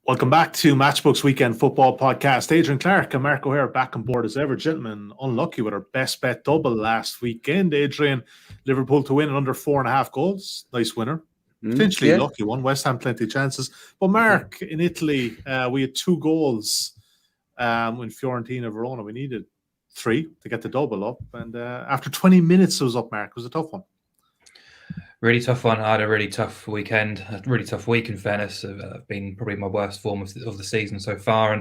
Welcome back to Matchbook's Weekend Football Podcast. Adrian Clarke and Mark O'Haire back on board as ever. Gentlemen, unlucky with our best bet double last weekend. Adrian, Liverpool to win in under 4.5 goals. Nice winner. Potentially lucky one. West Ham plenty of chances. But Mark, in Italy, we had 2 goals in Fiorentina Verona. We needed 3 to get the double up. And after 20 minutes it was up, Mark. It was a tough one. Really tough one. I had a really tough weekend, a really tough week in fairness. Been probably my worst form of the season so far.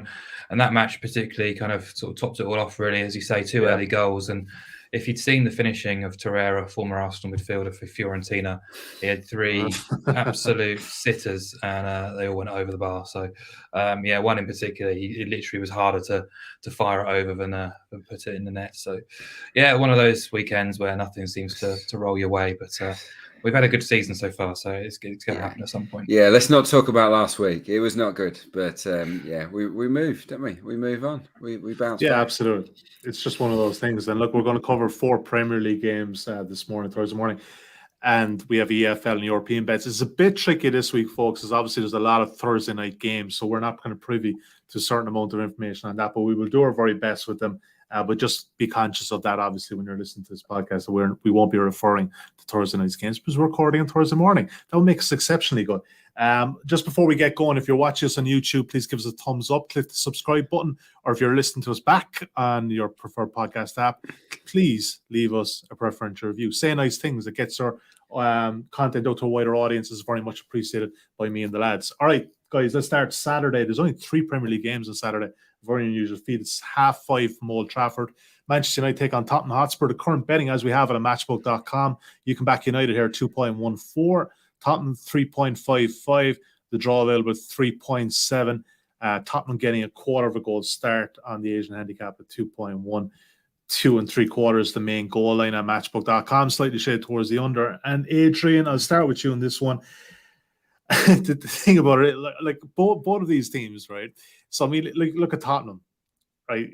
And that match particularly kind of sort of topped it all off, really, as you say, 2 early goals. And if you'd seen the finishing of Torreira, former Arsenal midfielder for Fiorentina, he had 3 absolute sitters and they all went over the bar. So, one in particular, it literally was harder to fire it over than put it in the net. So, one of those weekends where nothing seems to roll your way. But we've had a good season so far, so it's going to happen at some point. Yeah, let's not talk about last week. It was not good, but we moved, didn't we? We move on. We bounced back. Yeah, absolutely. It's just one of those things. And look, we're going to cover 4 Premier League games this morning, Thursday morning, and we have EFL and European bets. It's a bit tricky this week, folks, because obviously there's a lot of Thursday night games, so we're not kind of privy to a certain amount of information on that, but we will do our very best with them. But just be conscious of that, obviously, when you're listening to this podcast. We won't be referring to Thursday night's games because we're recording on Thursday morning. That will make us exceptionally good. Just before we get going, if you're watching us on YouTube, please give us a thumbs up, click the subscribe button, or if you're listening to us back on your preferred podcast app, please leave us a preferential review. Say nice things. That gets our content out to a wider audience. Is very much appreciated by me and the lads. All right, guys, let's start Saturday. There's only 3 Premier League games on Saturday. Very unusual feed. It's 5:30 from Old Trafford. Manchester United take on Tottenham Hotspur. The current betting as we have it on Matchbook.com. You can back United here 2.14. Tottenham 3.55. The draw available 3.7. Tottenham getting a quarter of a goal start on the Asian handicap at 2.1. 2 3/4 the main goal line on Matchbook.com. Slightly shaded towards the under. And Adrian, I'll start with you on this one. The thing about it, like both of these teams, right? So I mean, look at Tottenham, right?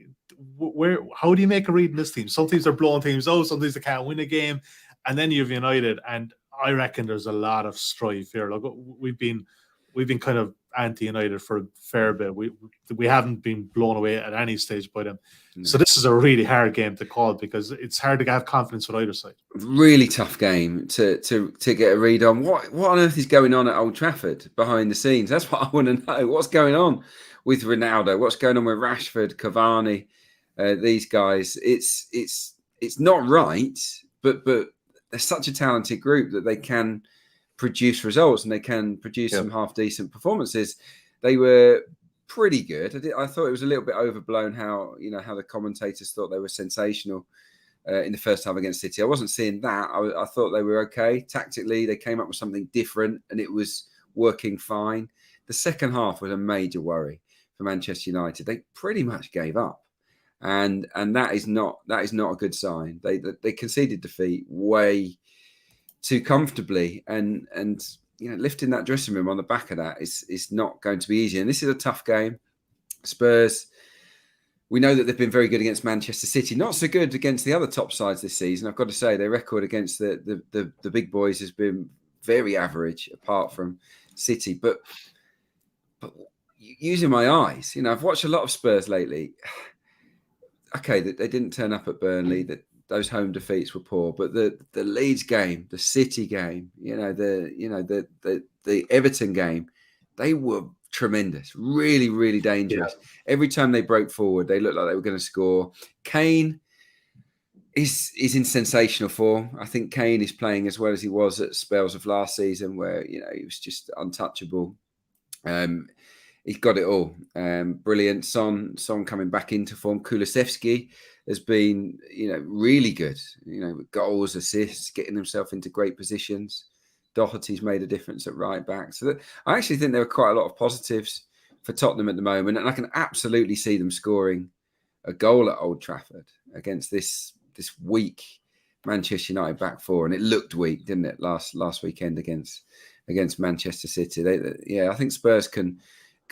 How do you make a read in this team? Some teams are blowing teams out, some teams they can't win a game, and then you have United, and I reckon there's a lot of strife here. Like we've been kind of anti-United for a fair bit. We haven't been blown away at any stage by them. So this is a really hard game to call because it's hard to have confidence with either side. Really tough game to get a read on. What on earth is going on at Old Trafford behind the scenes? That's what I want to know. What's going on with Ronaldo? What's going on with Rashford, Cavani, these guys? It's not right, but they're such a talented group that they can produce results and they can produce some half decent performances. They were pretty good. I thought it was a little bit overblown how the commentators thought they were sensational in the first half against City. I wasn't seeing that. I thought they were okay. Tactically, they came up with something different and it was working fine. The second half was a major worry for Manchester United. They pretty much gave up. And that is not a good sign. They conceded defeat way too comfortably, and lifting that dressing room on the back of that is not going to be easy. And this is a tough game. Spurs, we know that they've been very good against Manchester City, not so good against the other top sides this season. I've got to say their record against the big boys has been very average, apart from City. But using my eyes, I've watched a lot of Spurs lately. Okay, they didn't turn up at Burnley. Those home defeats were poor, but the Leeds game, the City game, the Everton game, they were tremendous, really, really dangerous. Yeah. Every time they broke forward, they looked like they were going to score. Kane is in sensational form. I think Kane is playing as well as he was at spells of last season, where he was just untouchable. He's got it all. Brilliant. Son coming back into form. Kulusevski has been, really good. Goals, assists, getting himself into great positions. Doherty's made a difference at right back. So I actually think there are quite a lot of positives for Tottenham at the moment, and I can absolutely see them scoring a goal at Old Trafford against this weak Manchester United back four, and it looked weak, didn't it? Last weekend against Manchester City. I think Spurs can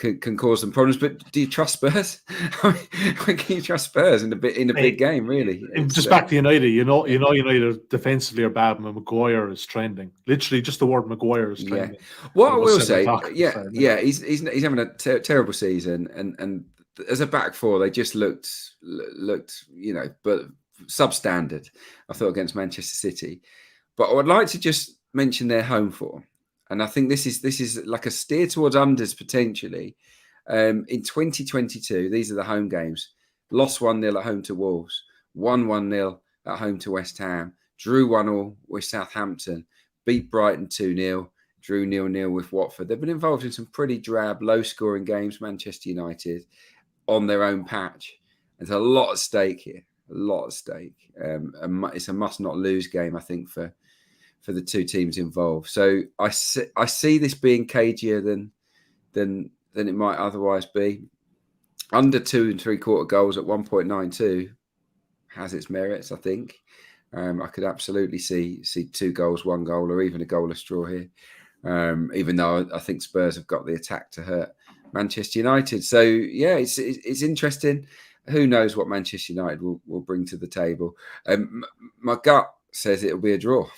can cause them problems. But do you trust Spurs? Can you trust Spurs in a big game? Really, just back to United. United defensively are bad. When Maguire is trending, literally just the word Maguire is trending. What I will say, he's having a terrible season, and as a back four, they just looked but substandard. I thought against Manchester City, but I would like to just mention their home form. And I think this is like a steer towards unders potentially. In 2022, these are the home games. Lost 1-0 at home to Wolves, won 1-0 at home to West Ham, drew 1-1 with Southampton, beat Brighton 2-0, drew 0-0 with Watford. They've been involved in some pretty drab, low-scoring games, Manchester United, on their own patch. There's a lot at stake here, a lot at stake. It's a must-not-lose game, I think, for the two teams involved. So I see this being cagier than it might otherwise be. Under 2 3/4 goals at 1.92 has its merits, I think. I could absolutely see 2 goals, 1 goal, or even a goalless draw here. Even though I think Spurs have got the attack to hurt Manchester United. So yeah, it's interesting. Who knows what Manchester United will bring to the table? My gut says it'll be a draw.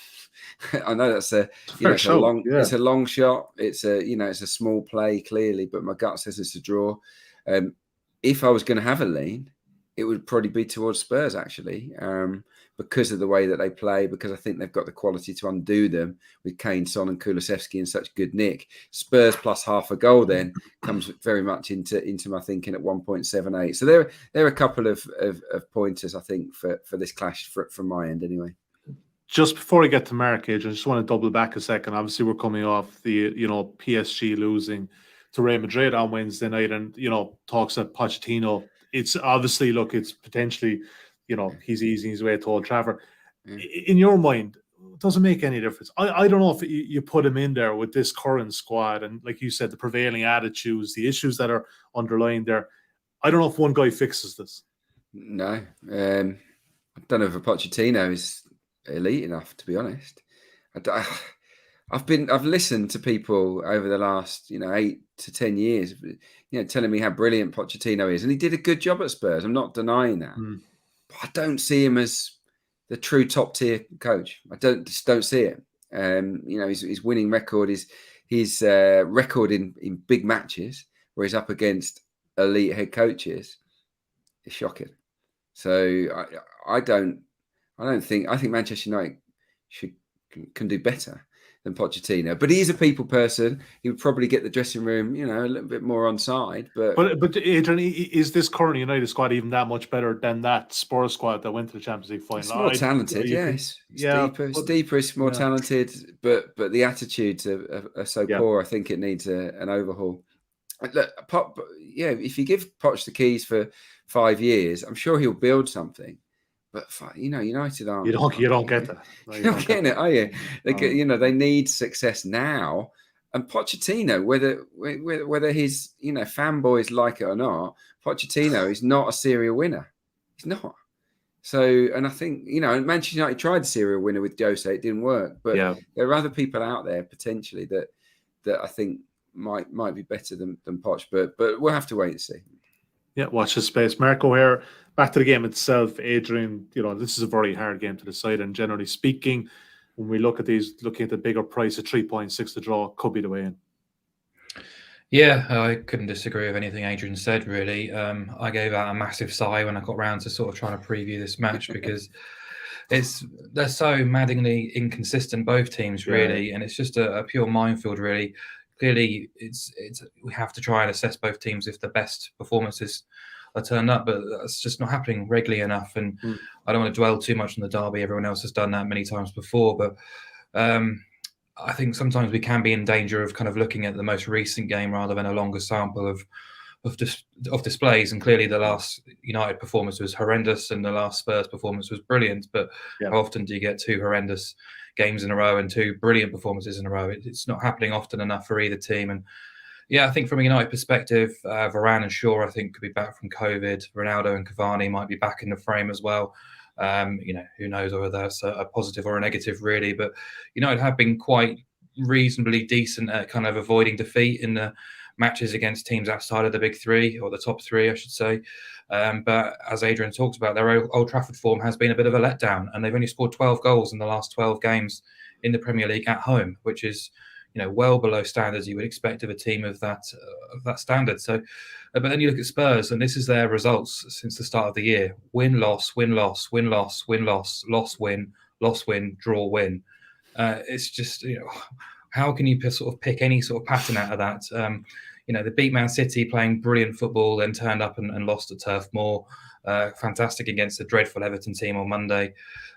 I know that's it's a long shot. It's a small play clearly, but my gut says it's a draw. If I was going to have a lean, it would probably be towards Spurs actually, because of the way that they play. Because I think they've got the quality to undo them with Kane, Son, and Kulusevski in such good nick. Spurs plus half a goal then comes very much into my thinking at 1.78. So there are a couple of pointers I think for this clash from my end anyway. Just before I get to Mark, Adrian, I just want to double back a second. Obviously, we're coming off the PSG losing to Real Madrid on Wednesday night, and talks of Pochettino. It's obviously it's potentially he's easing his way to Old Trafford. In your mind, it doesn't make any difference. I don't know if you put him in there with this current squad, and like you said, the prevailing attitudes, the issues that are underlying there. I don't know if one guy fixes this. No, I don't know if a Pochettino is elite enough, to be honest. I've listened to people over the last 8 to 10 years, telling me how brilliant Pochettino is, and he did a good job at Spurs. I'm not denying that, but I don't see him as the true top tier coach. I just don't see it. His winning record is his record in big matches where he's up against elite head coaches is shocking. So I think Manchester United can do better than Pochettino, but he is a people person. He would probably get the dressing room, a little bit more on side. But Adrian, is this current United squad even that much better than that Spurs squad that went to the Champions League final? It's more talented, yes. It's deeper, it's more talented, but the attitudes are so poor. I think it needs an overhaul. Look, if you give Poch the keys for 5 years, I'm sure he'll build something. But United aren't. You don't get that. You're not getting it, are you? They need success now. And Pochettino, whether his fanboys like it or not, Pochettino is not a serial winner. He's not. So, and I think Manchester United tried the serial winner with Jose, it didn't work. But there are other people out there potentially that I think might be better than Poch. But we'll have to wait and see. Yeah, watch this space. Mark O'Haire, back to the game itself. Adrian, this is a very hard game to decide. And generally speaking, when we look at these, looking at the bigger price at 3.6 to draw, could be the way in. Yeah, I couldn't disagree with anything Adrian said, really. I gave out a massive sigh when I got round to sort of trying to preview this match because they're so maddeningly inconsistent, both teams, really. And it's just a pure minefield, really. Clearly, we have to try and assess both teams if the best performances are turned up, but that's just not happening regularly enough. And I don't want to dwell too much on the derby. Everyone else has done that many times before, but I think sometimes we can be in danger of kind of looking at the most recent game rather than a longer sample of displays. And clearly, the last United performance was horrendous, and the last Spurs performance was brilliant. But how often do you get 2 horrendous games in a row and 2 brilliant performances in a row? It's not happening often enough for either team. And I think from a United perspective, Varane and Shaw, I think, could be back from COVID. Ronaldo and Cavani might be back in the frame as well. Who knows whether that's a positive or a negative, really. But United have been quite reasonably decent at kind of avoiding defeat in the matches against teams outside of the big three, or the top three, I should say. But as Adrian talked about, their Old Trafford form has been a bit of a letdown, and they've only scored 12 goals in the last 12 games in the Premier League at home, which is well below standards you would expect of a team of that standard. So, but then you look at Spurs, and this is their results since the start of the year: win, loss, win, loss, win, loss, win, loss, loss, win, loss, win, draw, win. It's just how can you sort of pick any sort of pattern out of that? They beat Man City playing brilliant football, then turned up and lost at Turf Moor. Fantastic against the dreadful Everton team on Monday.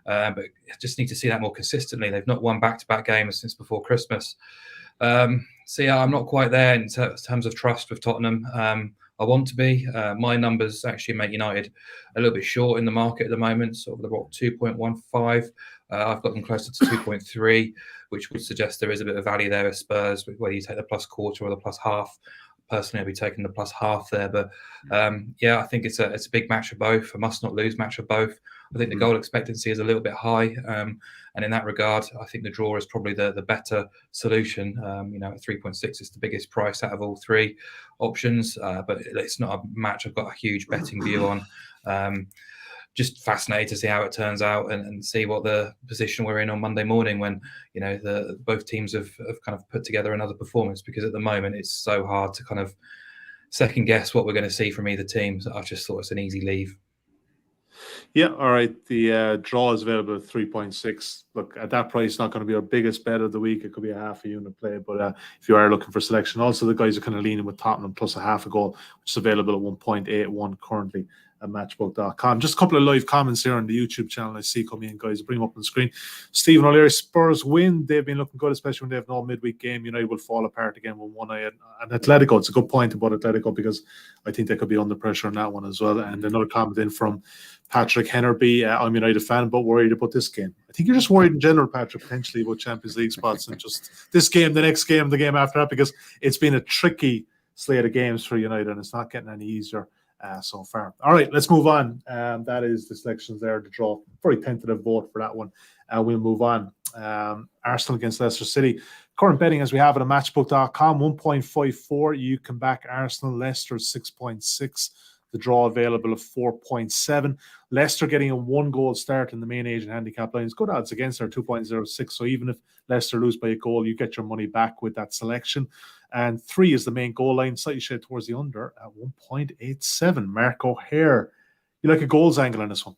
But just need to see that more consistently. They've not won back-to-back games since before Christmas. So yeah, I'm not quite there in terms of trust with Tottenham. I want to be. My numbers actually make United a little bit short in the market at the moment, sort of about 2.15. I've got them closer to 2.3, which would suggest there is a bit of value there at Spurs, whether you take the plus quarter or the plus half. Personally, I'll be taking the plus half there. But I think it's a big match of both, a must not lose match of both. I think the goal expectancy is a little bit high. And in that regard, I think the draw is probably the better solution. At 3.6 is the biggest price out of all three options. But it's not a match I've got a huge betting view on. Just fascinated to see how it turns out and see what the position we're in on Monday morning when, both teams have kind of put together another performance, because at the moment it's so hard to kind of second guess what we're going to see from either team. So I just thought it's an easy leave. Yeah, all right. The draw is available at 3.6. Look, at that price, not going to be our biggest bet of the week. It could be a half a unit play, but if you are looking for selection, also the guys are kind of leaning with Tottenham plus a half a goal, which is available at 1.81 currently at matchbook.com. Just a couple of live comments here on the YouTube channel I see coming in, guys. I'll bring them up on the screen. Stephen O'Leary, Spurs win. They've been looking good, especially when they have no midweek game. United will fall apart again with one eye. And Atletico, it's a good point about Atletico, because I think they could be under pressure on that one as well. And another comment in from Patrick Hennerby. I'm a United fan, but worried about this game. I think you're just worried in general, Patrick, potentially about Champions League spots and just this game, the next game, the game after that, because it's been a tricky slate of games for United and it's not getting any easier so far. All right, let's move on. That is the selections there to draw. Very tentative vote for that one. We'll move on. Arsenal against Leicester City. Current betting as we have it on matchbook.com, 1.54. You can back Arsenal. Leicester 6.6. The draw available of 4.7. Leicester getting a 1-goal start in the main Asian handicap lines. Good odds against their 2.06. So even if Leicester lose by a goal, you get your money back with that selection. And 3 is the main goal line, slightly shade towards the under at 1.87. Mark O'Haire, you like a goals angle on this one?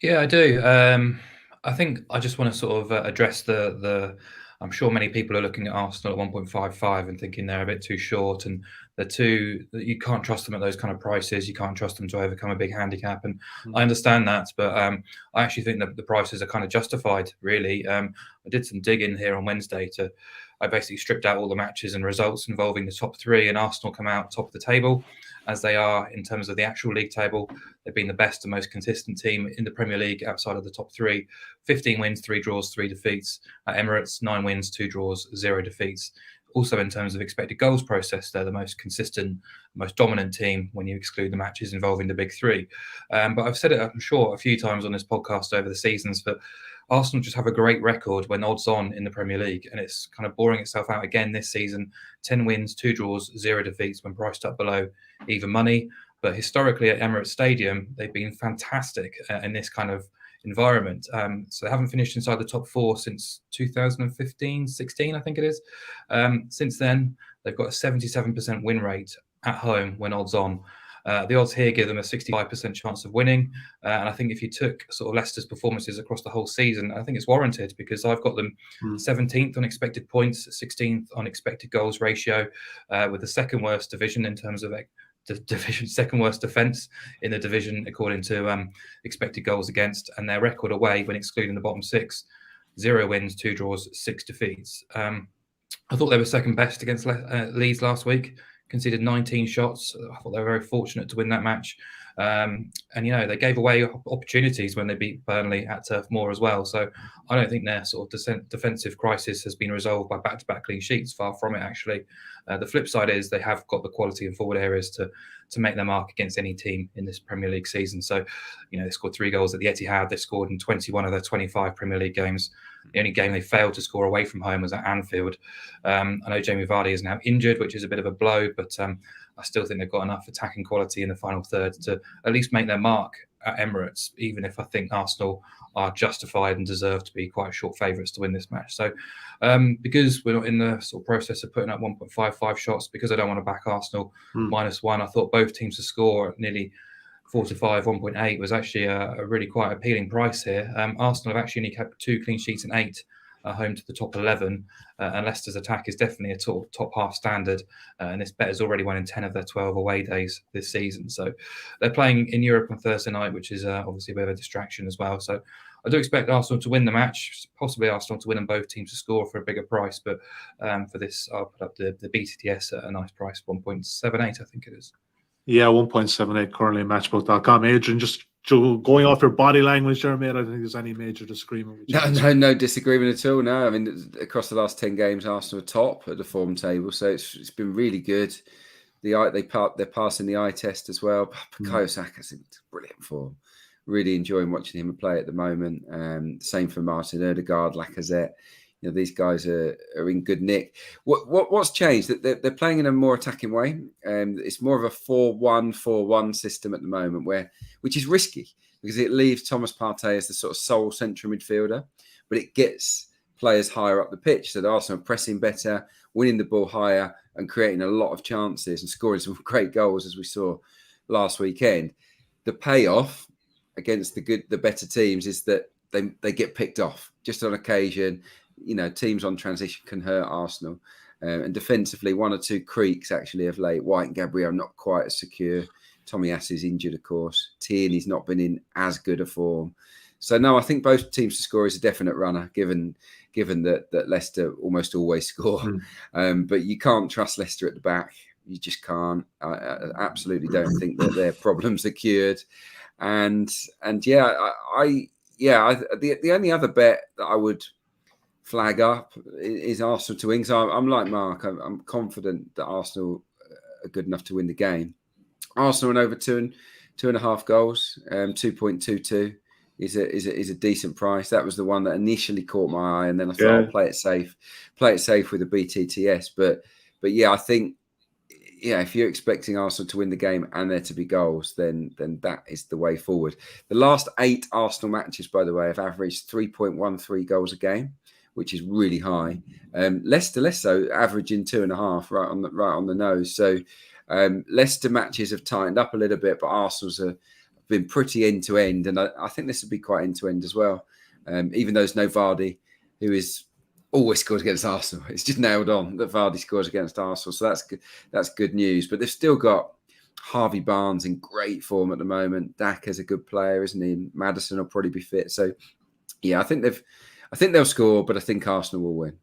Yeah, I do. I think I just want to sort of address the I'm sure many people are looking at Arsenal at 1.55 and thinking they're a bit too short, and you can't trust them at those kind of prices. You can't trust them to overcome a big handicap, and I understand that, but I actually think that the prices are kind of justified, really. I did some digging here on Wednesday. I basically stripped out all the matches and results involving the top 3, and Arsenal come out top of the table, as they are in terms of the actual league table. They've been the best and most consistent team in the Premier League outside of the top 3. 15 wins, 3 draws, 3 defeats. At Emirates, 9 wins, 2 draws, 0 defeats. Also, in terms of expected goals process, they're the most consistent, most dominant team when you exclude the matches involving the big 3. But I've said it, I'm sure, a few times on this podcast over the seasons, but Arsenal just have a great record when odds on in the Premier League, and it's kind of boring itself out again this season. 10 wins, 2 draws, 0 defeats when priced up below even money. But historically at Emirates Stadium, they've been fantastic in this kind of environment. So they haven't finished inside the top 4 since 2015, 16, I think it is. Since then, they've got a 77% win rate at home when odds on. The odds here give them a 65% chance of winning. And I think if you took sort of Leicester's performances across the whole season, I think it's warranted, because I've got them 17th on expected points, 16th on expected goals ratio, with the second worst division in terms of second worst defence in the division according to expected goals against, and their record away when excluding the bottom 6, 0 wins, 2 draws, 6 defeats. I thought they were second best against Leeds last week. Conceded 19 shots. I thought they were very fortunate to win that match. And, they gave away opportunities when they beat Burnley at Turf Moor as well. So I don't think their sort of defensive crisis has been resolved by back-to-back clean sheets. Far from it, actually. The flip side is they have got the quality in forward areas to make their mark against any team in this Premier League season. So, they scored 3 goals at the Etihad. They scored in 21 of their 25 Premier League games. The only game they failed to score away from home was at Anfield. I know Jamie Vardy is now injured, which is a bit of a blow, but I still think they've got enough attacking quality in the final third to at least make their mark at Emirates, even if I think Arsenal are justified and deserve to be quite short favourites to win this match. So because we're not in the sort of process of putting up 1.55 shots, because I don't want to back Arsenal -1, I thought both teams to score at nearly 4 to 5, 1.8 was actually a really quite appealing price here. Arsenal have actually only kept 2 clean sheets in 8, home to the top 11, and Leicester's attack is definitely a top half standard, and this bet has already won in 10 of their 12 away days this season. So they're playing in Europe on Thursday night, which is obviously a bit of a distraction as well. So I do expect Arsenal to win the match, possibly Arsenal to win and both teams to score for a bigger price, but for this I'll put up the BTTS at a nice price, 1.78 I think it is. Yeah, 1.78 currently at Matchbook.com. Adrian, just going off your body language there, mate, I don't think there's any major disagreement with you. No disagreement at all. No, I mean, across the last 10 games, Arsenal are top at the form table, so it's been really good. They're passing the eye test as well. Bukayo Saka's in brilliant form. Really enjoying watching him play at the moment. Same for Martin Odegaard, Lacazette. These guys are in good nick. What's changed? That they're playing in a more attacking way. It's more of a 4-1-4-1 system at the moment, which is risky because it leaves Thomas Partey as the sort of sole central midfielder, but it gets players higher up the pitch. So the Arsenal are pressing better, winning the ball higher, and creating a lot of chances and scoring some great goals, as we saw last weekend. The payoff against the better teams is that they get picked off just on occasion. Teams on transition can hurt Arsenal. And defensively, 1 or 2 creaks actually of late. White and Gabriel not quite as secure. Tommy Ass is injured, of course. Tierney's not been in as good a form. So, no, I think both teams to score is a definite runner, given that Leicester almost always score. But you can't trust Leicester at the back. You just can't. I absolutely don't think that their problems are cured. And yeah, the only other bet that I would flag up is Arsenal to win. So I'm like Mark. I'm confident that Arsenal are good enough to win the game. Arsenal and over 2.5 goals. 2.22 is a decent price. That was the one that initially caught my eye, and then I thought I'll play it safe with the BTTS. But yeah, I think if you're expecting Arsenal to win the game and there to be goals, then that is the way forward. The last 8 Arsenal matches, by the way, have averaged 3.13 goals a game, which is really high. Leicester less so, averaging 2.5, right on the nose. So Leicester matches have tightened up a little bit, but Arsenal's have been pretty end to end, and I think this will be quite end to end as well. Even though there's no Vardy, who is always scored against Arsenal. It's just nailed on that Vardy scores against Arsenal, so that's good. That's good news. But they've still got Harvey Barnes in great form at the moment. Daka's a good player, isn't he? Maddison will probably be fit. So yeah, I think they'll score, but I think Arsenal will win.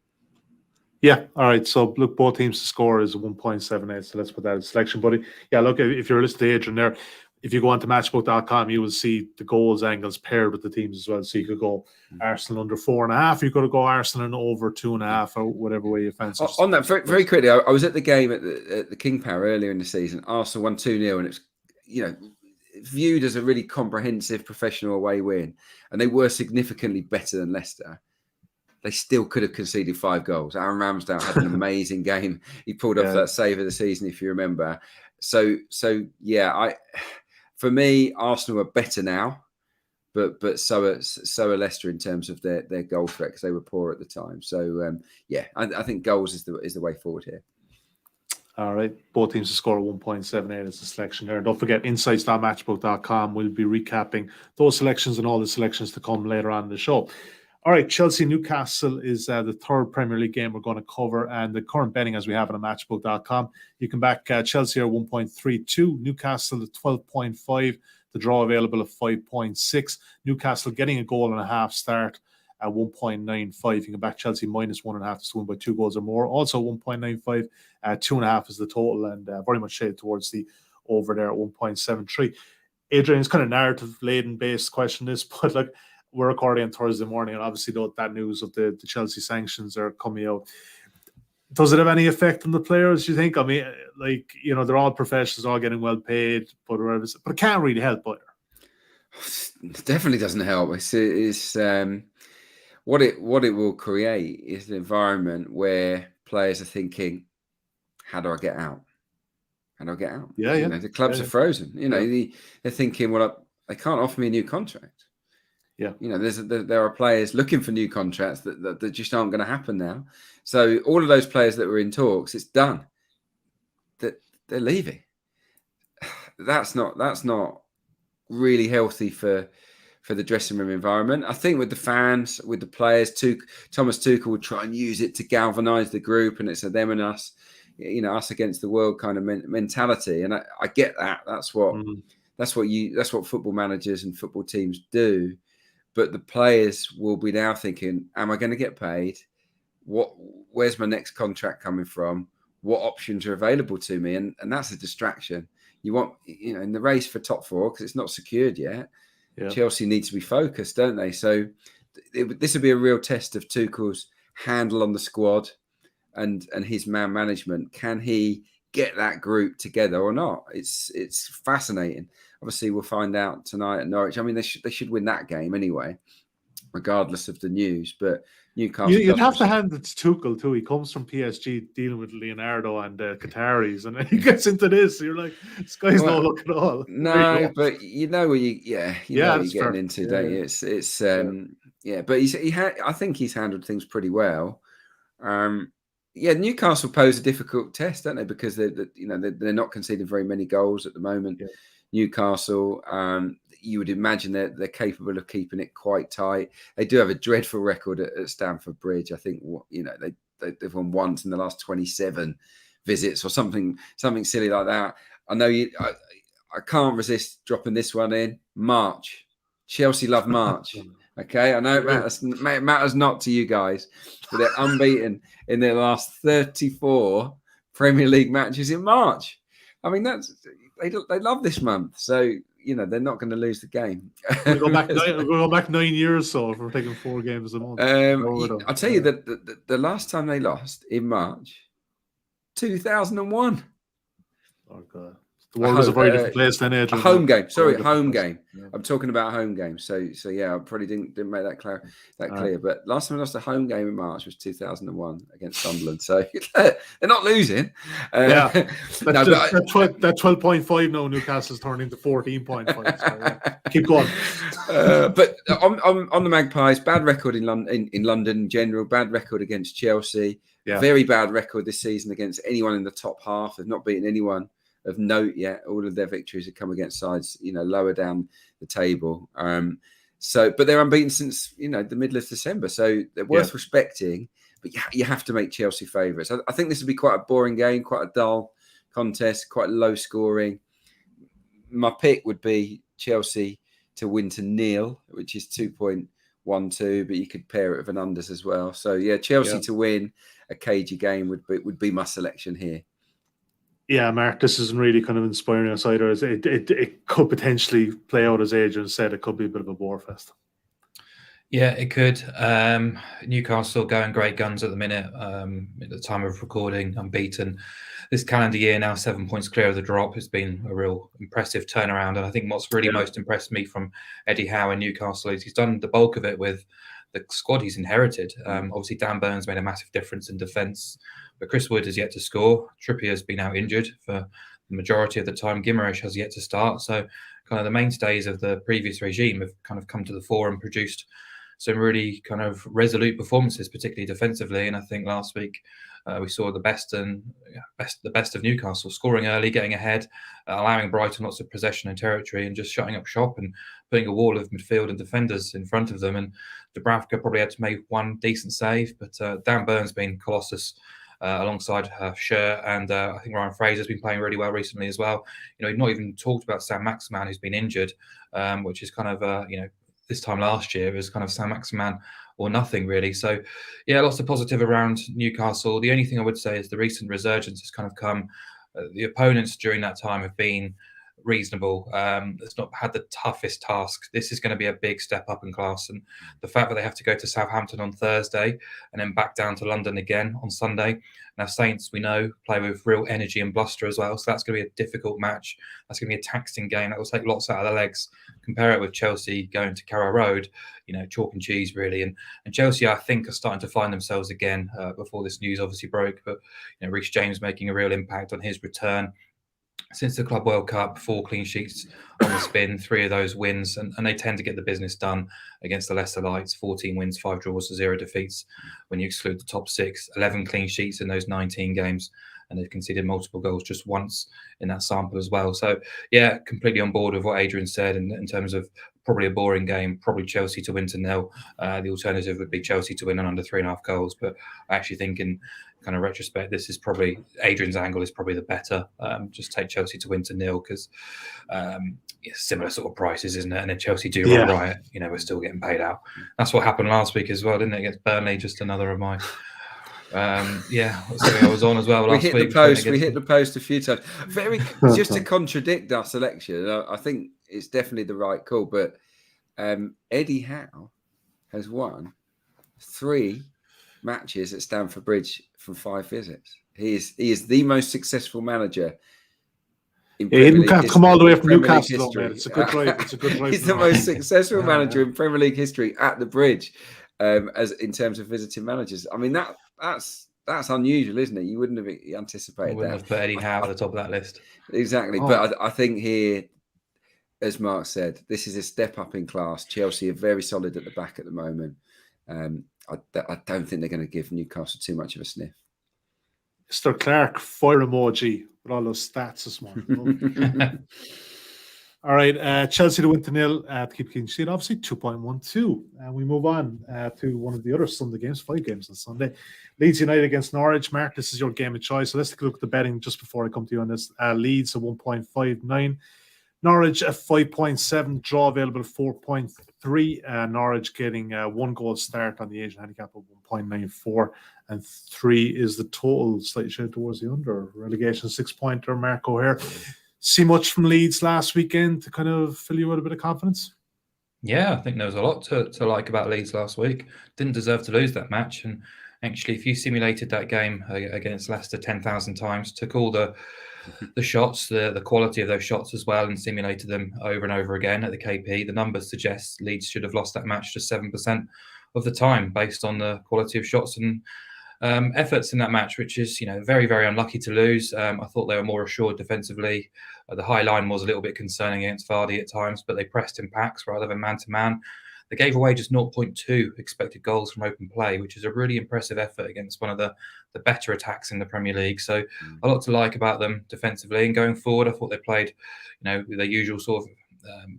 Yeah, all right. So look, both teams to score is 1.78. So let's put that in selection, buddy. Yeah, look, if you're listening to Adrian there, if you go onto Matchbook.com, you will see the goals angles paired with the teams as well. So you could go Arsenal under 4.5. You could go Arsenal and over 2.5, or whatever way you fancy. On that, very, very quickly, I was at the game at the King Power earlier in the season. Arsenal won 2-0, and it's viewed as a really comprehensive professional away win, and they were significantly better than Leicester. They still could have conceded 5 goals. Aaron Ramsdale had an amazing game. He pulled off that save of the season, if you remember. So yeah, for me, Arsenal are better now, but so are Leicester in terms of their goal threat, because they were poor at the time. So yeah, I think goals is the way forward here. All right, both teams to score 1.78 is the selection there. And don't forget, insights.matchbook.com. We'll be recapping those selections and all the selections to come later on in the show. All right, Chelsea-Newcastle is the third Premier League game we're going to cover, and the current betting as we have it on Matchbook.com. You can back Chelsea at 1.32, Newcastle at 12.5, the draw available at 5.6. Newcastle getting a goal and a half start at 1.95. You can back Chelsea minus 1.5 to win by 2 goals or more. Also 1.95, 2.5 is the total, and very much shaded towards the over there at 1.73. Adrian, it's kind of narrative-laden based question this, but like, we're recording on Thursday morning, and obviously that news of the Chelsea sanctions are coming out. Does it have any effect on the players, you think? I mean, like, they're all professionals, all getting well paid, but it can't really help either. It definitely doesn't help. It's what it will create is an environment where players are thinking, how do I get out? How do I get out? Yeah, the clubs are frozen. They're thinking, well, they can't offer me a new contract. Yeah. There are players looking for new contracts that just aren't going to happen now. So all of those players that were in talks, it's done. That they're leaving. That's not really healthy for the dressing room environment. I think with the fans, with the players, Thomas Tuchel would try and use it to galvanise the group, and it's a them and us, us against the world kind of mentality. And I get that. That's what football managers and football teams do. But the players will be now thinking, am I going to get paid? Where's my next contract coming from? What options are available to me? And that's a distraction. You want, in the race for top four, because it's not secured yet, Chelsea need to be focused, don't they? So this will be a real test of Tuchel's handle on the squad and his man management. Can he get that group together or not? It's fascinating. Obviously, we'll find out tonight at Norwich. I mean, they should win that game anyway, regardless of the news. But Newcastle, you'd have to hand it to Tuchel too. He comes from PSG, dealing with Leonardo and Qataris, and then he gets into this. So you're like, this guy's no look at all. No, but you know what you're getting into, don't you? It's but I think he's handled things pretty well. Newcastle pose a difficult test, don't they? Because they're not conceding very many goals at the moment. Yeah. Newcastle, you would imagine that they're capable of keeping it quite tight. They do have a dreadful record at Stamford Bridge. I think they've won once in the last 27 visits or something silly like that. I know I can't resist dropping this one in. March. Chelsea love March. Okay, I know it matters not to you guys, but they're unbeaten in their last 34 Premier League matches in March. I mean, they love this month, so they're not going to lose the game. We'll go back 9 years, so if we're taking 4 games a month. I'll tell you that the last time they lost in March, 2001. Oh God. The world was a very different place then, Adrian. A home game. Sorry, home game. Yeah. I'm talking about home game. So I probably didn't make that clear. Clear. But last time I lost a home game in March was 2001 against Sunderland. So they're not losing. That 12.5 now Newcastle's turned into 14.5. So, keep going. But on the Magpies, bad record in London in general. Bad record against Chelsea. Yeah. Very bad record this season against anyone in the top half. They've not beaten anyone of note yet. All of their victories have come against sides, lower down the table. But they're unbeaten since, the middle of December. So they're worth respecting, but you have to make Chelsea favourites. I think this will be quite a boring game, quite a dull contest, quite low scoring. My pick would be Chelsea to win to 0, which is 2.12, but you could pair it with an unders as well. So Chelsea to win a cagey game would be my selection here. Yeah, Mark, this isn't really kind of inspiring us either. It could potentially play out, as Adrian said. It could be a bit of a bore fest. Yeah, it could. Newcastle going great guns at the minute. At the time of recording, unbeaten. This calendar year now 7 points clear of the drop. It's been a real impressive turnaround. And I think what's really most impressed me from Eddie Howe in Newcastle is he's done the bulk of it with the squad he's inherited. Obviously, Dan Burns made a massive difference in defence, but Chris Wood has yet to score. Trippier has been out injured for the majority of the time. Guimaraes has yet to start. So kind of the mainstays of the previous regime have kind of come to the fore and produced some really kind of resolute performances, particularly defensively. And I think last week we saw the best of Newcastle, scoring early, getting ahead, allowing Brighton lots of possession and territory, and just shutting up shop and putting a wall of midfield and defenders in front of them. And Dubravka probably had to make one decent save, but Dan Burns been colossus alongside Schur, and I think Ryan Fraser's been playing really well recently as well. He's not even talked about Sam Maximan, who's been injured, which is kind of this time last year it was kind of Sam Maximan or nothing really. So lots of positive around Newcastle. The only thing I would say is the recent resurgence has kind of come. The opponents during that time have been reasonable. It's not had the toughest task. This is going to be a big step up in class, and the fact that they have to go to Southampton on Thursday and then back down to London again on Sunday. Now, Saints, we know, play with real energy and bluster as well, so that's going to be a difficult match. That's going to be a taxing game. That will take lots out of the legs. Compare it with Chelsea going to Carrow Road, chalk and cheese really. And Chelsea, I think, are starting to find themselves again before this news obviously broke. But Reece James making a real impact on his return. Since the Club World Cup, 4 clean sheets on the spin, 3 of those wins, and they tend to get the business done against the Leicester Lights. 14 wins, 5 draws, 0 defeats. When you exclude the top 6, 11 clean sheets in those 19 games, and they've conceded multiple goals just once in that sample as well. So, yeah, completely on board with what Adrian said in terms of probably a boring game, probably Chelsea to win to 0. The alternative would be Chelsea to win and under 3.5 goals. But I actually think in kind of retrospect, this is probably Adrian's angle is probably the better. Just take Chelsea to win to 0 because similar sort of prices, isn't it? And then Chelsea do run riot, we're still getting paid out. That's what happened last week as well, didn't it? Against Burnley, just another of my. Something I was on as well last week. We hit the post a few times. Just to contradict our selection, I think it's definitely the right call. But Eddie Howe has won 3 matches at Stamford Bridge from 5 visits. He is the most successful manager. You can't come all the way from Newcastle, man. It's a good drive. He's the most successful manager in Premier League history at the Bridge, as in terms of visiting managers. I mean that's unusual, isn't it? You wouldn't have anticipated that. Have put Eddie Howe at the top of that list. Exactly, but I think here, as Mark said, this is a step up in class. Chelsea are very solid at the back at the moment. I don't think they're going to give Newcastle too much of a sniff. Mr. Clarke, fire emoji with all those stats this morning. All right, Chelsea to win to 0 to keep clean sheet, obviously 2.12. And we move on to one of the other Sunday games, 5 games on Sunday. Leeds United against Norwich. Mark, this is your game of choice. So let's take a look at the betting just before I come to you on this. Leeds at 1.59. Norwich at 5.7. Draw available at 4.3. Norwich getting 1 goal start on the Asian handicap of 1.94. And 3 is the total, slightly shade towards the under. Relegation 6-pointer, Mark O'Haire. See much from Leeds last weekend to kind of fill you with a bit of confidence? Yeah, I think there was a lot to like about Leeds last week. Didn't deserve to lose that match. And actually, if you simulated that game against Leicester 10,000 times, took all the shots, the quality of those shots as well, and simulated them over and over again at the KP, the numbers suggest Leeds should have lost that match just 7% of the time based on the quality of shots and efforts in that match, which is very, very unlucky to lose. I thought they were more assured defensively. The high line was a little bit concerning against Vardy at times, but they pressed in packs rather than man-to-man. They gave away just 0.2 expected goals from open play, which is a really impressive effort against one of the better attacks in the Premier League. So a lot to like about them defensively. And going forward, I thought they played, with their usual sort of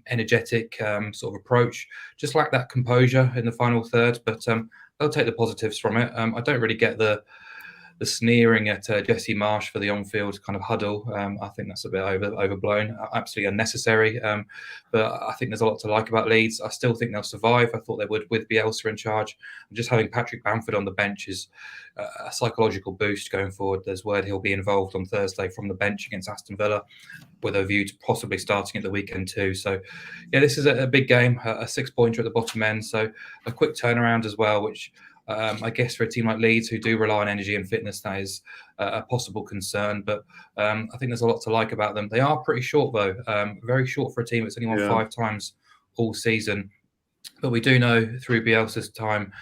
energetic sort of approach. Just like that composure in the final third, but they'll take the positives from it. I don't really get the sneering at Jesse Marsh for the on-field kind of huddle. I think that's a bit overblown, absolutely unnecessary. But I think there's a lot to like about Leeds. I still think they'll survive. I thought they would with Bielsa in charge. And just having Patrick Bamford on the bench is a psychological boost going forward. There's word he'll be involved on Thursday from the bench against Aston Villa with a view to possibly starting at the weekend too. So, yeah, this is a big game, a 6-pointer at the bottom end. So a quick turnaround as well, which I guess for a team like Leeds who do rely on energy and fitness, that is a possible concern. But I think there's a lot to like about them. They are pretty short, though. Very short for a team that's only won 5 times all season. But we do know through Bielsa's time,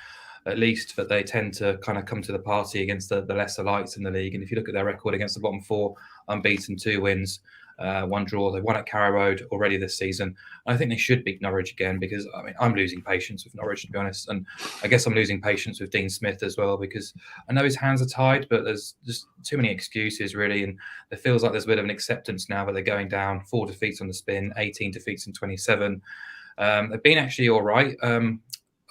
at least, that they tend to kind of come to the party against the lesser lights in the league. And if you look at their record against the bottom 4, unbeaten, 2 wins, 1 draw. They won at Carrow Road already this season. I think they should beat Norwich again because, I'm losing patience with Norwich, to be honest. And I guess I'm losing patience with Dean Smith as well because I know his hands are tied, but there's just too many excuses, really. And it feels like there's a bit of an acceptance now that they're going down. 4 defeats on the spin, 18 defeats in 27. They've been actually all right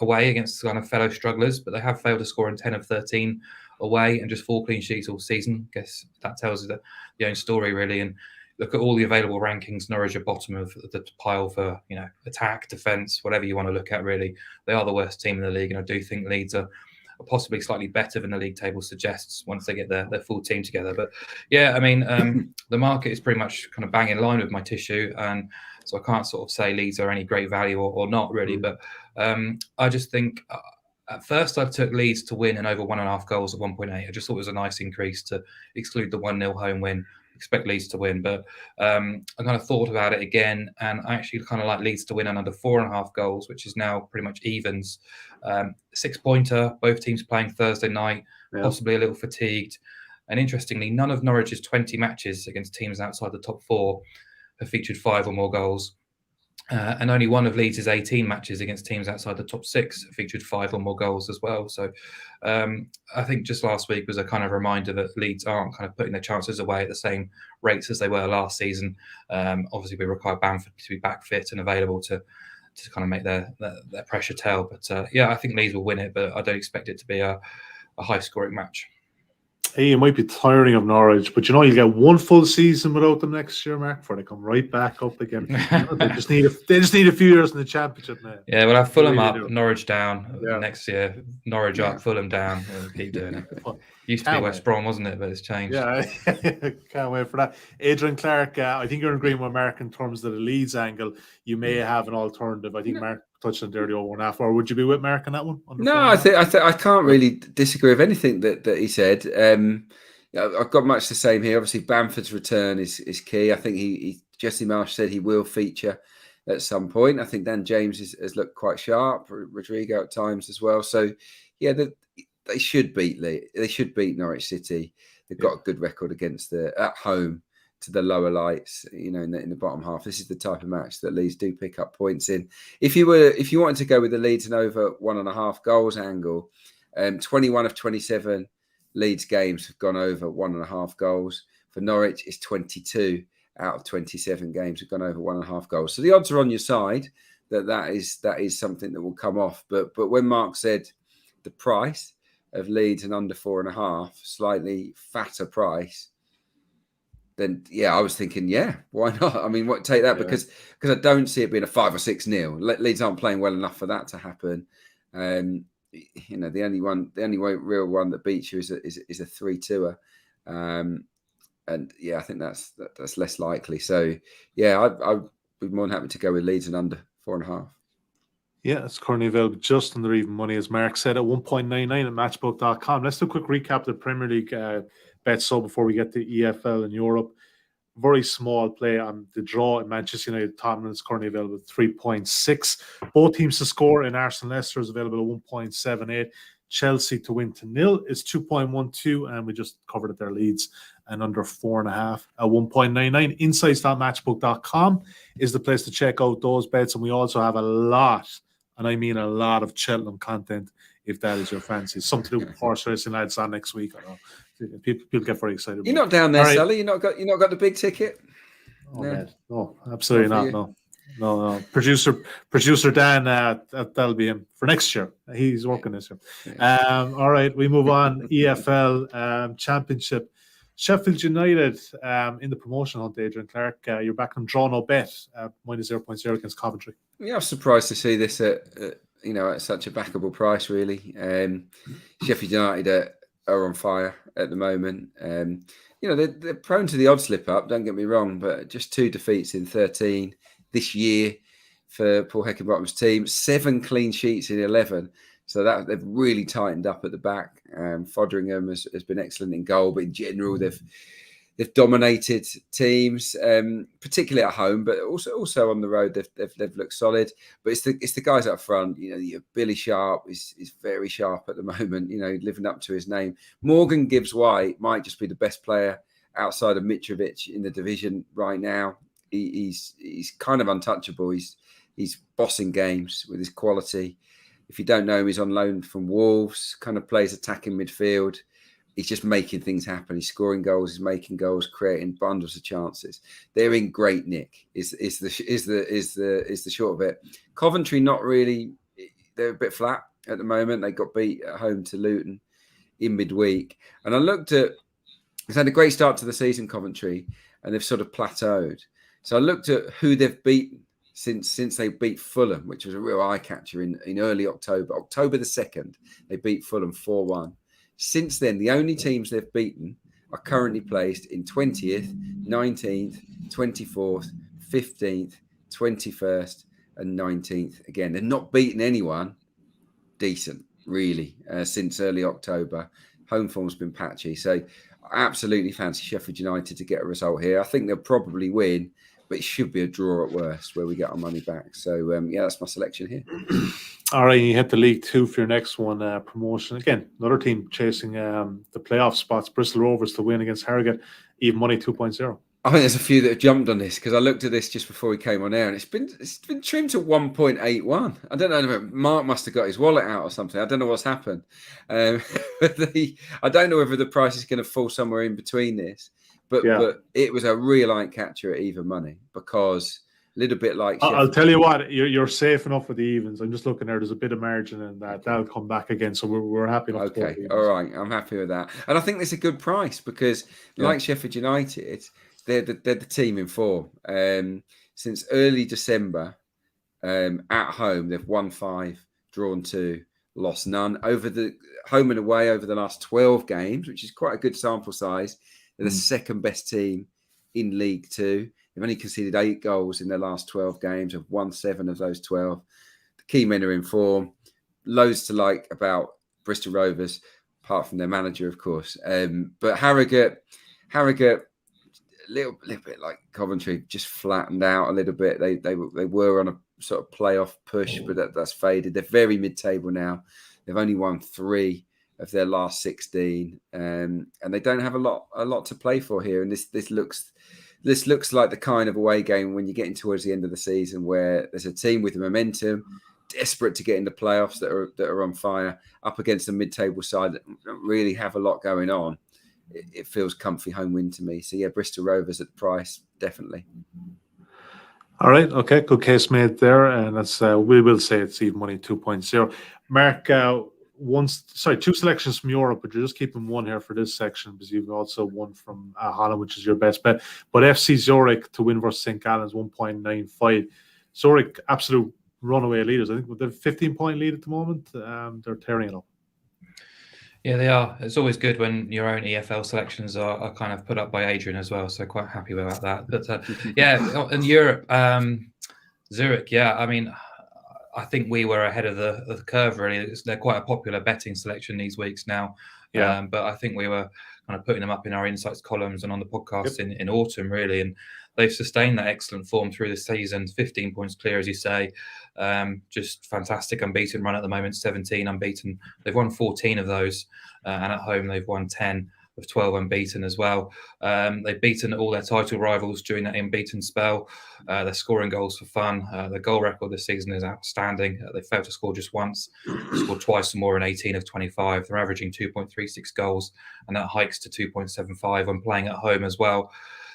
away against kind of fellow strugglers, but they have failed to score in 10 of 13 away and just 4 clean sheets all season. I guess that tells us the own story, really. And look at all the available rankings. Norwich are bottom of the pile for attack, defence, whatever you want to look at. Really, they are the worst team in the league, and I do think Leeds are possibly slightly better than the league table suggests once they get their full team together. But yeah, I mean, the market is pretty much kind of bang in line with my tissue, and so I can't sort of say Leeds are any great value or not really. But I just think at first I took Leeds to win and over 1.5 goals at 1.8. I just thought it was a nice increase to exclude the 1-0 home win. Expect Leeds to win, but I kind of thought about it again, and I actually kind of like Leeds to win and under 4.5 goals, which is now pretty much evens. 6-pointer, both teams playing Thursday night, possibly a little fatigued. And interestingly, none of Norwich's 20 matches against teams outside the top 4 have featured 5 or more goals. And only one of Leeds' 18 matches against teams outside the top 6 featured 5 or more goals as well. So I think just last week was a kind of reminder that Leeds aren't kind of putting their chances away at the same rates as they were last season. Obviously, we require Bamford to be back fit and available to kind of make their pressure tell. But yeah, I think Leeds will win it, but I don't expect it to be a high-scoring match. Hey, you might be tiring of Norwich, but you'll get one full season without them next year, Mark, before they come right back up again. They just need a few years in the Championship now. Yeah, we'll have Fulham up, Norwich down next year. Norwich up, Fulham down. We'll keep doing it. Used to be West Brom, wasn't it? But it's changed. Yeah, can't wait for that. Adrian Clarke, I think you're agreeing with Mark in terms of the Leeds angle. You may have an alternative. I think Mark touched on the 1.5. Or would you be with Mark on that one? No, I can't really disagree with anything that he said. I've got much the same here. Obviously, Bamford's return is key. I think Jesse Marsh said he will feature at some point. I think Dan James has looked quite sharp. Rodrigo at times as well. So yeah, they should beat They should beat Norwich City. They've got a good record against at home to the lower lights, in the bottom half. This is the type of match that Leeds do pick up points in. If you wanted to go with the Leeds and over 1.5 goals angle, 21 of 27 Leeds games have gone over 1.5 goals. For Norwich, it's 22 out of 27 games have gone over 1.5 goals. So the odds are on your side that is something that will come off. But when Mark said the price of Leeds and under 4.5, slightly fatter price, then yeah, I was thinking, yeah, why not? I mean, take that because I don't see it being a 5 or 6-0. Leeds aren't playing well enough for that to happen. The only real one that beats you is a 3-2er, and yeah, I think that's less likely. So yeah, I'd be more than happy to go with Leeds and under 4.5. Yeah, it's currently available just under even money, as Mark said, at 1.99 at Matchbook.com. Let's do a quick recap of the Premier League bets before we get to EFL in Europe. Very small play on the draw in Manchester United. Tottenham is currently available at 3.6. Both teams to score in Arsenal Leicester is available at 1.78. Chelsea to win to 0 is 2.12, and we just covered it there. Leeds and under 4.5 at 1.99. Insights.matchbook.com is the place to check out those bets, and we also have a lot, and I mean a lot, of Cheltenham content if that is your fancy. Something to do with horse racing, lads, on next week. I know people get very excited. You're not down there, Sally. You not got the big ticket. No, absolutely not. No. Producer Dan, that'll be him for next year. He's working this year. Yeah. All right, we move on. EFL Championship. Sheffield United in the promotion hunt. Adrian Clarke, you're back on draw no bet minus 0.0 against Coventry. Yeah, I was surprised to see this at such a backable price. Really, Sheffield United are on fire at the moment. They're prone to the odd slip up. Don't get me wrong, but just 2 defeats in 13 this year for Paul Heckingbottom's team. 7 clean sheets in 11. So that they've really tightened up at the back. Foderingham has been excellent in goal, but in general they've dominated teams, particularly at home, but also on the road they've looked solid. But it's the guys up front. Billy Sharp is very sharp at the moment. Living up to his name. Morgan Gibbs-White might just be the best player outside of Mitrovic in the division right now. He's kind of untouchable. He's bossing games with his quality. If you don't know him, he's on loan from Wolves, kind of plays attacking midfield. He's just making things happen. He's scoring goals, he's making goals, creating bundles of chances. They're in great nick. Is the short of it. Coventry not really. They're a bit flat at the moment. They got beat at home to Luton in midweek. And I looked at. It's had a great start to the season, Coventry, and they've sort of plateaued. So I looked at who they've beaten since they beat Fulham, which was a real eye catcher in early October. October the 2nd, they beat Fulham 4-1. Since then, the only teams they've beaten are currently placed in 20th, 19th, 24th, 15th, 21st, and 19th. Again, they've not beaten anyone decent, really, since early October. Home form's been patchy. So I absolutely fancy Sheffield United to get a result here. I think they'll probably win, but it should be a draw at worst where we get our money back. So, yeah, that's my selection here. All right, you hit the League Two for your next one, promotion. Again, another team chasing the playoff spots. Bristol Rovers to win against Harrogate, even money 2.0. I think there's a few that have jumped on this because I looked at this just before we came on air, and it's been trimmed to 1.81. I don't know. Mark must have got his wallet out or something. I don't know what's happened. I don't know whether the price is going to fall somewhere in between this, but it was a real eye catcher at even money because a little bit like I'll tell you what, you're safe enough with the evens. I'm just looking there. There's a bit of margin in that. That'll come back again. So we're happy enough. Okay, all right. I'm happy with that, and I think that's a good price because, like Sheffield United, they're the team in form. Since early December, at home they've won 5, drawn 2, lost none. Over the home and away over the last 12 games, which is quite a good sample size. They're the second best team in League Two. They've only conceded 8 goals in their last 12 games. Have won 7 of those 12. The key men are in form. Loads to like about Bristol Rovers, apart from their manager, of course. But Harrogate, a little bit like Coventry, just flattened out a little bit. They were on a sort of playoff push, but that's faded. They're very mid-table now. They've only won 3 of their last 16, and they don't have a lot to play for here. And this looks like the kind of away game when you're getting towards the end of the season where there's a team with momentum, desperate to get into playoffs that are on fire, up against a mid-table side that don't really have a lot going on. It feels comfy home win to me. So, yeah, Bristol Rovers at the price, definitely. All right. Okay. Good case made there. And that's we will say it's even money 2.0. Mark, 2 selections from Europe, but you're just keeping one here for this section because you've also one from Holland, which is your best bet. But FC Zurich to win versus St. Gallen's 1.95. Zurich, absolute runaway leaders. I think with the 15-point lead at the moment, they're tearing it up. Yeah, they are. It's always good when your own EFL selections are kind of put up by Adrian as well. So quite happy about that. But yeah, in Europe, Zurich. Yeah, I mean, I think we were ahead of the curve. Really, they're quite a popular betting selection these weeks now. Yeah. But I think we were kind of putting them up in our insights columns and on the podcast in autumn, really. And they've sustained that excellent form through the season. 15 points clear, as you say. Just fantastic unbeaten run at the moment. 17 unbeaten. They've won 14 of those, and at home they've won 10 of 12 unbeaten as well. They've beaten all their title rivals during that unbeaten spell. They're scoring goals for fun. The goal record this season is outstanding. They failed to score just once. Scored twice or more in 18 of 25. They're averaging 2.36 goals, and that hikes to 2.75 when playing at home as well.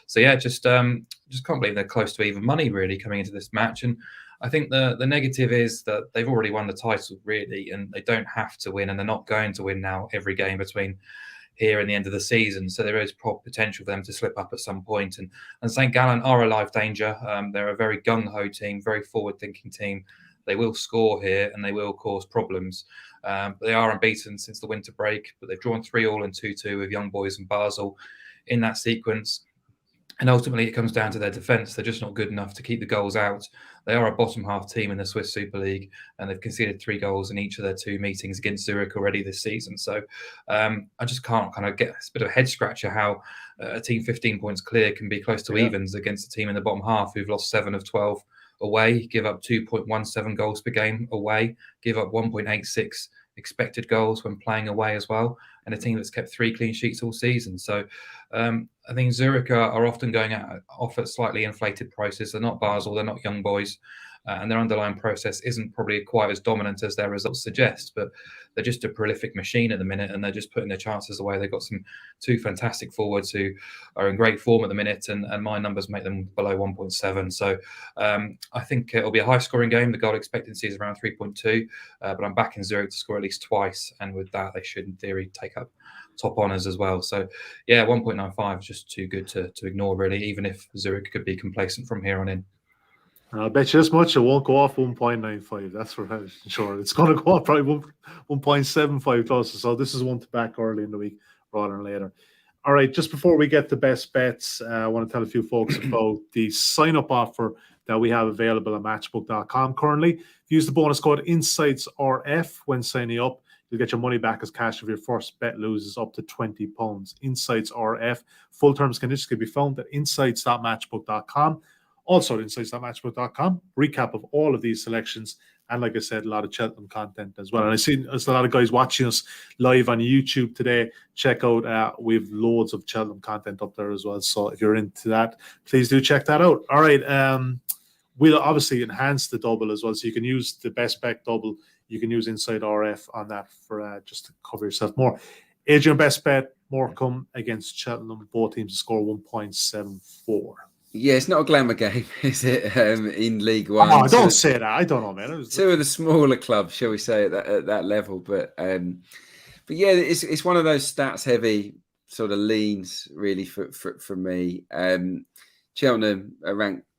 So yeah, just can't believe they're close to even money really coming into this match. And I think the negative is that they've already won the title really, and they don't have to win, and they're not going to win now every game between here and the end of the season. So there is potential for them to slip up at some point. And St. Gallen are a live danger. They're a very gung-ho team, very forward-thinking team. They will score here and they will cause problems. They are unbeaten since the winter break, but they've drawn 3-3 and 2-2 with Young Boys and Basel in that sequence. And ultimately, it comes down to their defence. They're just not good enough to keep the goals out. They are a bottom half team in the Swiss Super League, and they've conceded 3 goals in each of their 2 meetings against Zurich already this season. So I just can't kind of get a bit of a head scratcher how a team 15 points clear can be close to evens against a team in the bottom half who've lost 7 of 12 away, give up 2.17 goals per game away, give up 1.86 expected goals when playing away as well, and a team that's kept 3 clean sheets all season. So I think Zurich are often going off at slightly inflated prices. They're not Basel, they're not Young Boys, and their underlying process isn't probably quite as dominant as their results suggest, but they're just a prolific machine at the minute, and they're just putting their chances away. They've got 2 fantastic forwards who are in great form at the minute, and my numbers make them below 1.7. So I think it'll be a high-scoring game. The goal expectancy is around 3.2, but I'm backing Zurich to score at least twice, and with that, they should, in theory, take up top honours as well. So, yeah, 1.95 is just too good to ignore, really, even if Zurich could be complacent from here on in. I'll bet you this much, it won't go off 1.95. That's for sure. It's going to go up probably 1.75 closer. So this is one to back early in the week rather than later. All right, just before we get to best bets, I want to tell a few folks about the sign-up offer that we have available at matchbook.com currently. If you use the bonus code INSIGHTSRF when signing up, you'll get your money back as cash if your first bet loses up to £20. INSIGHTSRF. Full terms conditions can be found at insights.matchbook.com. Also at insights.matchbook.com. Recap of all of these selections. And like I said, a lot of Cheltenham content as well. And I see there's a lot of guys watching us live on YouTube today. Check out, we have loads of Cheltenham content up there as well. So if you're into that, please do check that out. All right. We'll obviously enhance the double as well. So you can use the best bet double. You can use Inside RF on that for just to cover yourself more. Adrian, best bet, Morecambe against Cheltenham. Both teams to score 1.74. Yeah, it's not a glamour game, is it? In League One. Oh, don't say that. I don't know, man. Two of the smaller clubs, shall we say, at that level. But yeah, it's one of those stats heavy sort of leans really for me. Cheltenham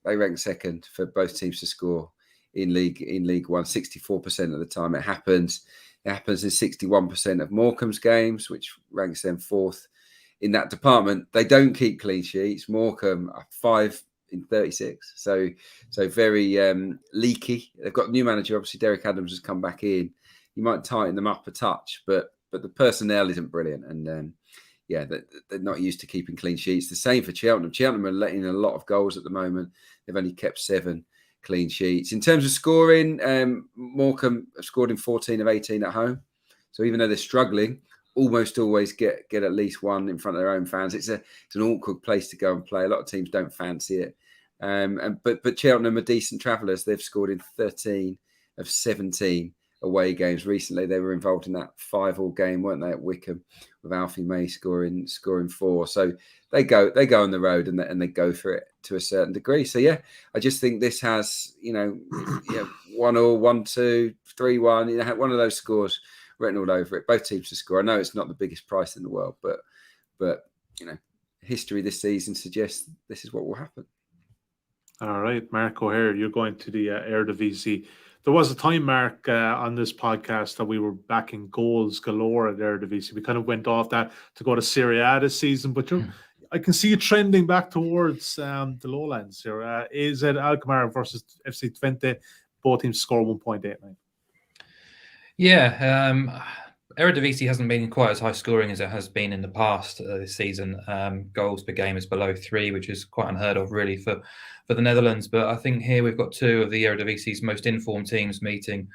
they rank second for both teams to score in League One. 64% of the time it happens. It happens in 61% of Morecambe's games, which ranks them fourth. In that department, they don't keep clean sheets. Morecambe are 5 in 36, so very leaky. They've got a new manager. Obviously, Derek Adams has come back in. You might tighten them up a touch, but the personnel isn't brilliant, and yeah, they're not used to keeping clean sheets. The same for Cheltenham. Cheltenham are letting in a lot of goals at the moment. They've only kept 7 clean sheets. In terms of scoring, Morecambe have scored in 14 of 18 at home. So even though they're struggling, almost always get at least one in front of their own fans. It's an awkward place to go and play. A lot of teams don't fancy it. But Cheltenham are decent travellers. They've scored in 13 of 17 away games. Recently, they were involved in that 5-5 game, weren't they, at Wickham, with Alfie May scoring 4. So they go on the road and they go for it to a certain degree. So yeah, I just think this has 1-1, 1-2, 3-1. One of those scores written all over it. Both teams to score. I know it's not the biggest price in the world, but history this season suggests this is what will happen. All right, Mark O'Haire, you're going to the Eredivisie. There was a time, Mark, on this podcast that we were backing goals galore at Eredivisie. We kind of went off that to go to Serie A this season, but I can see you trending back towards the lowlands here. Is it Alkmaar versus FC Twente? Both teams score 1.89. Yeah, Eredivisie hasn't been quite as high scoring as it has been in the past this season. Goals per game is below 3, which is quite unheard of really for the Netherlands. But I think here we've got 2 of the Eridivisie's most informed teams meeting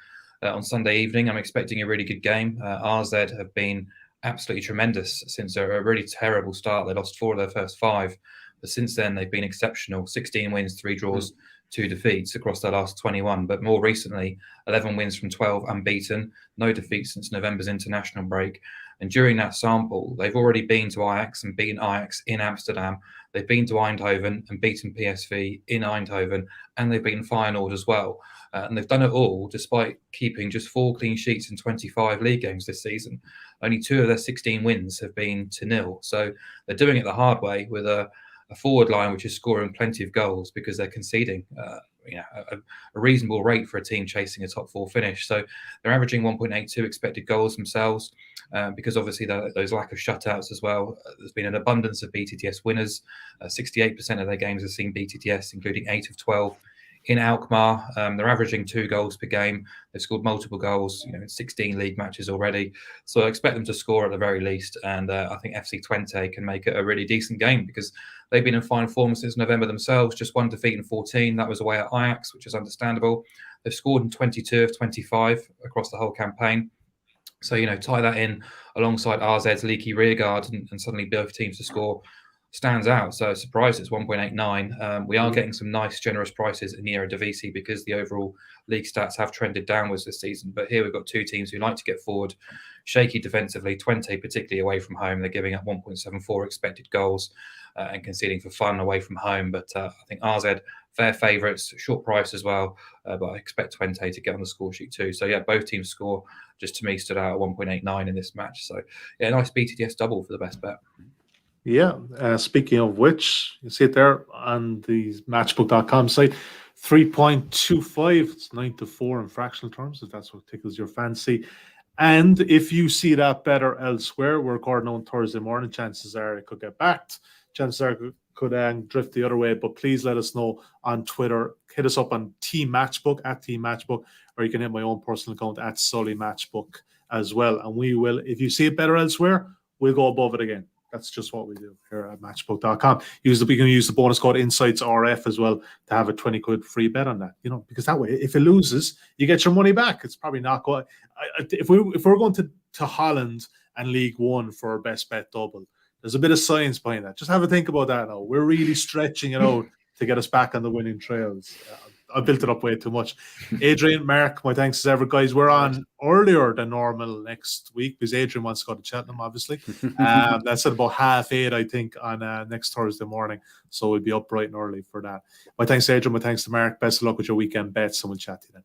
on Sunday evening. I'm expecting a really good game. RZ have been absolutely tremendous since a really terrible start. They lost 4 of their first 5. But since then, they've been exceptional. 16 wins, 3 draws, 2 defeats across their last 21. But more recently, 11 wins from 12 unbeaten, no defeats since November's international break. And during that sample, they've already been to Ajax and beaten Ajax in Amsterdam. They've been to Eindhoven and beaten PSV in Eindhoven. And they've beaten Feyenoord as well. And they've done it all despite keeping just 4 clean sheets in 25 league games this season. Only 2 of their 16 wins have been to 0. So they're doing it the hard way with a forward line which is scoring plenty of goals because they're conceding a reasonable rate for a team chasing a top 4 finish. So they're averaging 1.82 expected goals themselves because obviously those lack of shutouts as well. There's been an abundance of BTTS winners. 68% of their games have seen BTTS, including 8 of 12 in Alkmaar. They're averaging 2 goals per game. They've scored multiple goals, in 16 league matches already. So I expect them to score at the very least. And I think FC Twente can make it a really decent game because they've been in fine form since November themselves. Just 1 defeat in 14. That was away at Ajax, which is understandable. They've scored in 22 of 25 across the whole campaign. So, tie that in alongside RZ's leaky rearguard and suddenly both teams to score stands out. So surprised it's 1.89. We are getting some nice generous prices in the Eredivisie because the overall league stats have trended downwards this season. But here we've got 2 teams who like to get forward, shaky defensively. Twente particularly away from home. They're giving up 1.74 expected goals and conceding for fun away from home. But I think RZ fair favourites, short price as well. But I expect Twente to get on the score sheet too. So yeah, both teams score just to me stood out at 1.89 in this match. So yeah, nice BTTS double for the best bet. Yeah, speaking of which, you see it there on the Matchbook.com site. 3.25. It's 9-4 in fractional terms, if that's what tickles your fancy. And if you see that better elsewhere, we're recording on Thursday morning. Chances are it could get backed. Chances are it could drift the other way. But please let us know on Twitter. Hit us up on Team Matchbook, at Team Matchbook, or you can hit my own personal account at Sully Matchbook as well. And we will, if you see it better elsewhere, we'll go above it again. That's just what we do here at matchbook.com. We can use the bonus code InsightsRF as well to have a 20 quid free bet on that, because that way, if it loses, you get your money back. It's probably not going. If we're going to Holland and League One for our best bet double, there's a bit of science behind that. Just have a think about that now. We're really stretching it out to get us back on the winning trails. I built it up way too much. Adrian, Mark, my thanks as ever, guys. We're on earlier than normal next week because Adrian wants to go to Cheltenham, obviously. That's at about 8:30, I think, on next Thursday morning. So we'll be up bright and early for that. My thanks to Adrian, my thanks to Mark. Best of luck with your weekend bets, and we'll chat to you then.